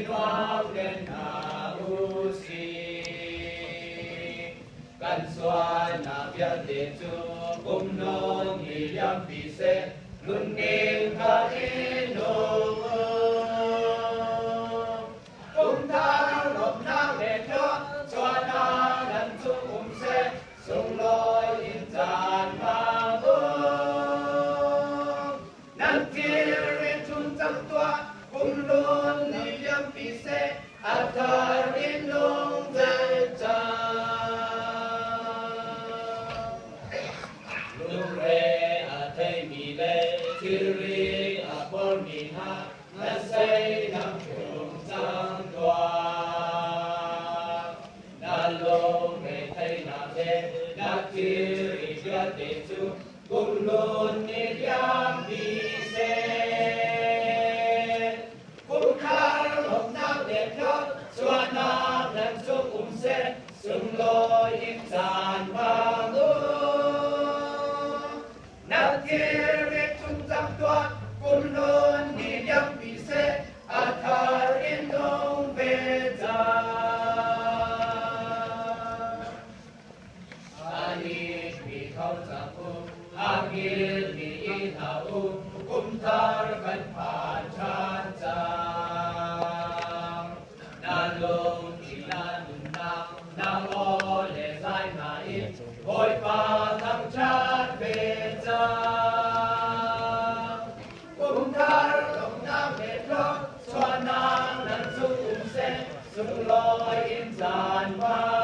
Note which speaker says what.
Speaker 1: noang lên na u si căn xoa na bia để chu cùng non ni liam bị se luôn nghe ta ino cùng ta lộc na để cho na lần chu cùng se sung loi in tràn ma bơ nan kia re chung trăm toa cùng luôn ni liam bị se atar in long về cha lung re a thei mi le chiri a por mi ha na sei nam chung trăm toa na lo re thei na te na chiri dia te chu cùng luôn ni liam bị se cùng khá lộc na để cho xóa na lần số cùng se sung loi in tràn ba ngô na kia re chung trăm toa cùng luôn ni liam bị se a thar in đông về cha ani mi khâu cha u agil mi in ha u kum thar kan phan chan cha na long chỉ là nung na o le zai na in hồi pa thăng chan về cha kum thar long na về lo xoa na nan su kum se sung loi in tràn va